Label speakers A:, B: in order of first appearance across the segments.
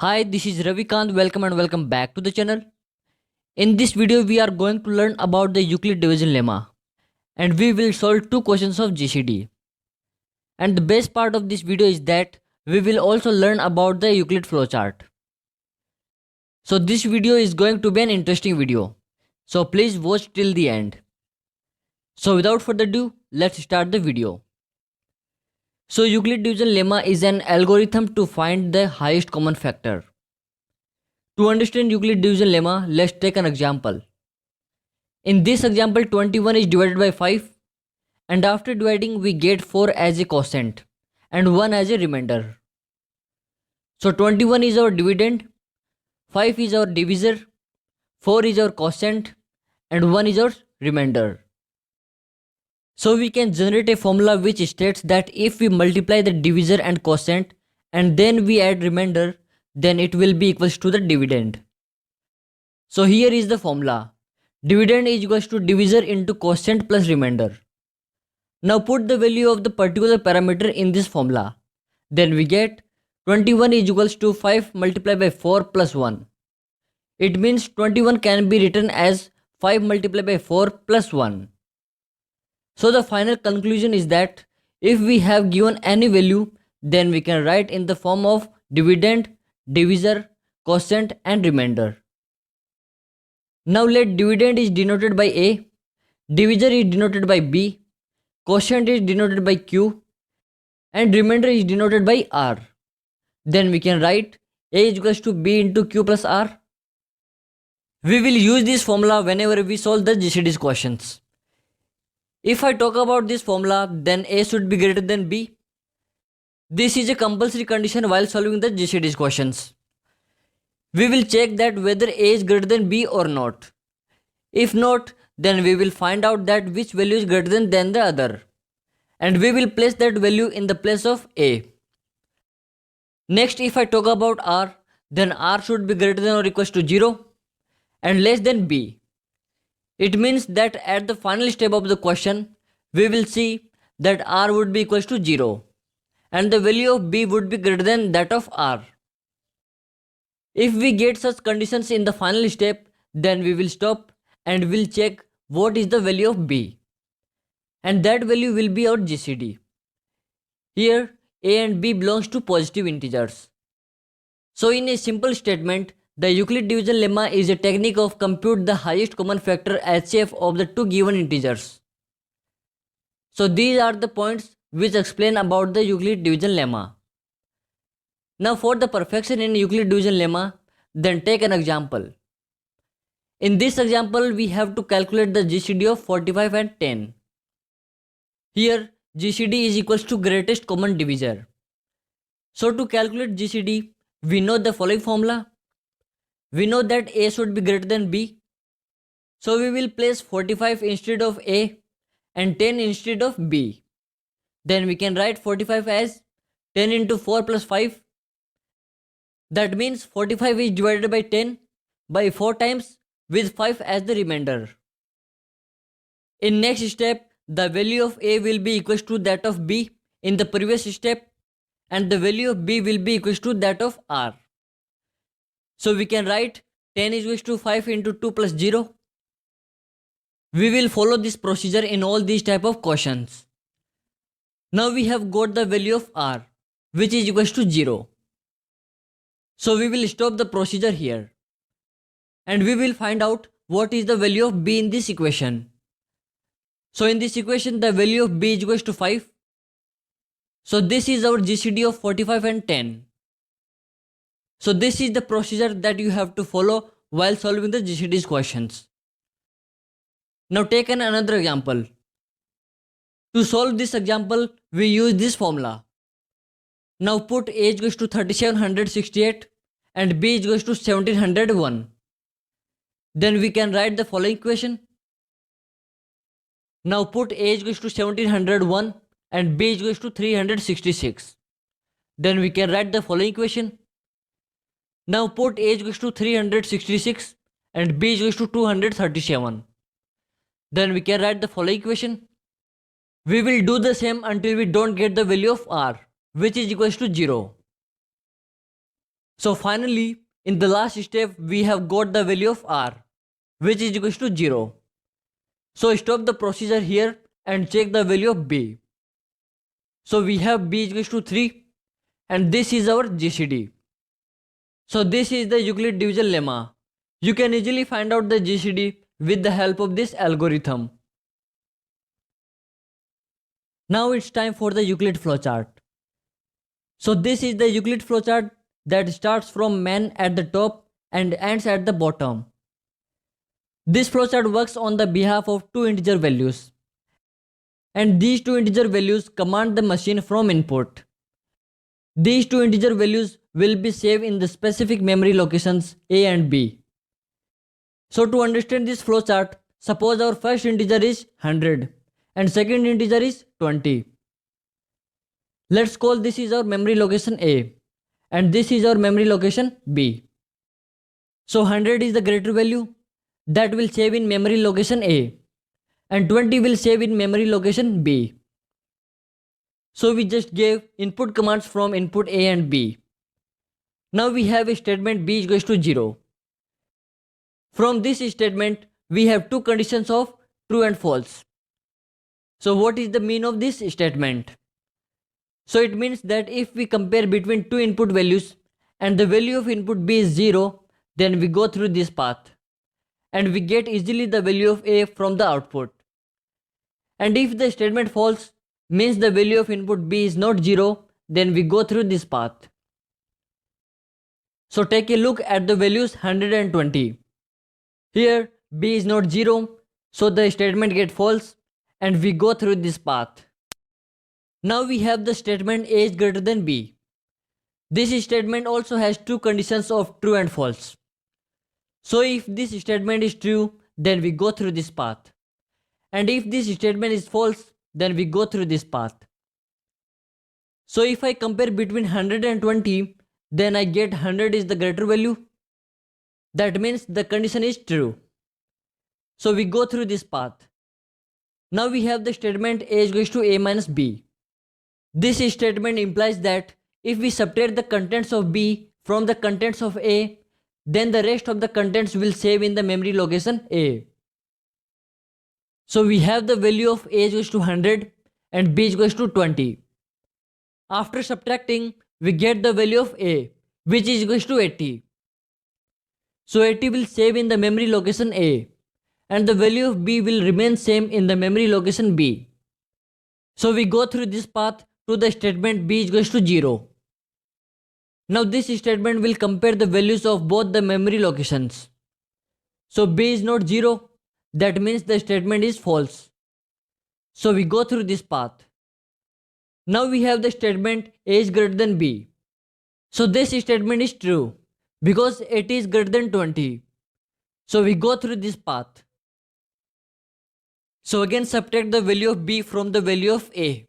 A: Hi, this is Ravikant. Welcome and welcome back to the channel. In this video, we are going to learn about the Euclid division lemma and we will solve two questions of GCD. And the best part of this video is that we will also learn about the Euclid flowchart. So this video is going to be an interesting video. So please watch till the end. So without further ado, let's start the video. So Euclid division lemma is an algorithm to find the highest common factor. To understand Euclid division lemma, let's take an example. In this example, 21 is divided by 5 and after dividing we get 4 as a quotient and 1 as a remainder. So 21 is our dividend, 5 is our divisor, 4 is our quotient and 1 is our remainder. So we can generate a formula which states that if we multiply the divisor and quotient and then we add remainder, then it will be equals to the dividend. So here is the formula. Dividend is equals to divisor into quotient plus remainder. Now put the value of the particular parameter in this formula. Then we get 21 is equals to 5 multiplied by 4 plus 1. It means 21 can be written as 5 multiplied by 4 plus 1. So the final conclusion is that if we have given any value, then we can write in the form of dividend, divisor, quotient and remainder. Now let dividend is denoted by A, divisor is denoted by B, quotient is denoted by Q and remainder is denoted by R. Then we can write A is equals to B into Q plus R. We will use this formula whenever we solve the GCD's questions. If I talk about this formula, then A should be greater than B. This is a compulsory condition while solving the GCD's questions. We will check that whether A is greater than B or not. If not, then we will find out that which value is greater than the other. And we will place that value in the place of A. Next, if I talk about R, then R should be greater than or equals to 0 and less than B. It means that at the final step of the question, we will see that R would be equals to 0 and the value of B would be greater than that of R. If we get such conditions in the final step, then we will stop and will check what is the value of B. And that value will be our GCD. Here, A and B belongs to positive integers. So in a simple statement, the Euclid division lemma is a technique of compute the highest common factor HCF of the two given integers. So these are the points which explain about the Euclid division lemma. Now for the perfection in Euclid division lemma, then take an example. In this example, we have to calculate the GCD of 45 and 10. Here, GCD is equals to greatest common divisor. So to calculate GCD, we know the following formula. We know that A should be greater than B. So we will place 45 instead of A and 10 instead of B. Then we can write 45 as 10 into 4 plus 5. That means 45 is divided by 10 by 4 times with 5 as the remainder. In next step, the value of A will be equals to that of B in the previous step and the value of B will be equals to that of R. So we can write 10 is equals to 5 into 2 plus 0. We will follow this procedure in all these type of questions. Now we have got the value of R, which is equals to 0. So we will stop the procedure here. And we will find out what is the value of B in this equation. So in this equation, the value of B is equals to 5. So this is our GCD of 45 and 10. So this is the procedure that you have to follow while solving the GCD's questions. Now take another example. To solve this example, we use this formula. Now put A is equals to 3768 and B is equals to 1701. Then we can write the following equation. Now put A is equals to 1701 and B is equals to 366. Then we can write the following equation. Now put A is equals to 366 and B is equals to 237. Then we can write the following equation. We will do the same until we don't get the value of R, which is equals to 0. So finally, in the last step, we have got the value of r, which is equals to 0. So stop the procedure here and check the value of b. So we have b is equals to 3 and this is our GCD. So this is the Euclid division lemma. You can easily find out the GCD with the help of this algorithm. Now it's time for the Euclid flowchart. So this is the Euclid flowchart that starts from man at the top and ends at the bottom. This flowchart works on the behalf of two integer values. And these two integer values command the machine from input. These two integer values will be saved in the specific memory locations A and B. So to understand this flowchart, suppose our first integer is 100 and second integer is 20. Let's call this is our memory location A and this is our memory location B. So 100 is the greater value that will save in memory location A and 20 will save in memory location B. So we just gave input commands from input A and B. Now we have a statement B is equals to 0. From this statement, we have two conditions of true and false. So what is the mean of this statement? So it means that if we compare between two input values and the value of input B is 0, then we go through this path and we get easily the value of A from the output. And if the statement false, means the value of input B is not 0, then we go through this path. So take a look at the values 100 and 20. Here B is not 0, so the statement gets false and we go through this path. Now we have the statement A is greater than B. This statement also has two conditions of true and false. So if this statement is true, then we go through this path. And if this statement is false, then we go through this path. So if I compare between 100 and 20, then I get 100 is the greater value. That means the condition is true. So we go through this path. Now we have the statement A is equals to A minus B. This statement implies that if we subtract the contents of B from the contents of A, then the rest of the contents will save in the memory location A. So we have the value of A is equals to 100 and B is equals to 20. After subtracting, we get the value of A, which is equals to 80. So 80 will save in the memory location A and the value of B will remain same in the memory location B. So we go through this path to the statement B is equals to 0. Now this statement will compare the values of both the memory locations. So B is not 0, that means the statement is false. So we go through this path. Now we have the statement A is greater than B. So this statement is true because 80 is greater than 20. So we go through this path. So again subtract the value of B from the value of A.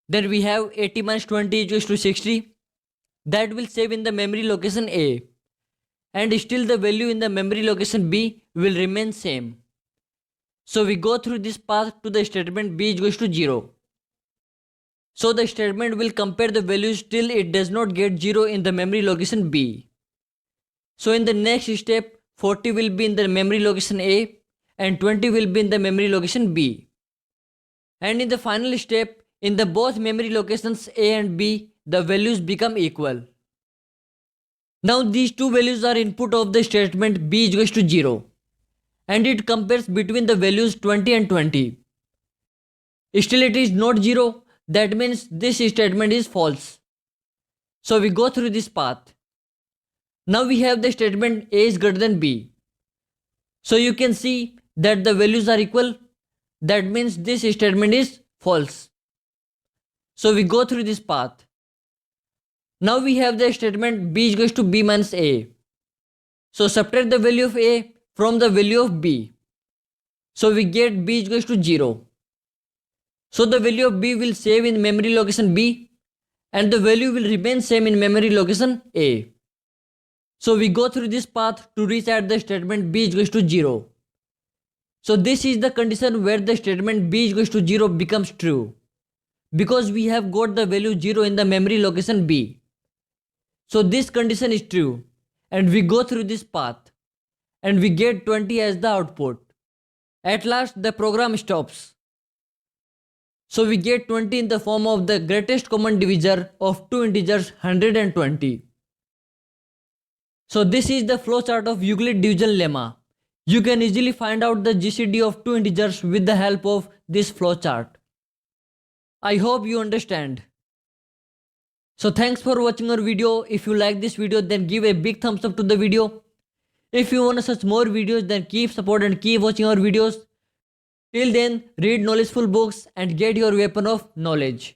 A: Then we have 80 minus 20 is equals to 60. That will save in the memory location A. And still the value in the memory location B will remain same. So we go through this path to the statement B is equals to 0. So the statement will compare the values till it does not get 0 in the memory location B. So in the next step, 40 will be in the memory location A and 20 will be in the memory location B. And in the final step, in the both memory locations A and B, the values become equal. Now these two values are input of the statement B is equals to 0. And it compares between the values 20 and 20. Still it is not 0, that means this statement is false. So we go through this path. Now we have the statement A is greater than B. So you can see that the values are equal. That means this statement is false. So we go through this path. Now we have the statement B is equals to B minus A. So subtract the value of A from the value of B. So we get B is equals to 0. So the value of B will save in memory location B and the value will remain same in memory location A. So we go through this path to reach at the statement B is equals to 0. So this is the condition where the statement B is equals to 0 becomes true. Because we have got the value 0 in the memory location B. So this condition is true, and we go through this path, and we get 20 as the output. At last, the program stops. So we get 20 in the form of the greatest common divisor of two integers 120. So this is the flowchart of Euclid division lemma. You can easily find out the GCD of two integers with the help of this flowchart. I hope you understand. So thanks for watching our video. If you like this video, then give a big thumbs up to the video. If you want to search more videos, then keep support and keep watching our videos. Till then, read knowledgeful books and get your weapon of knowledge.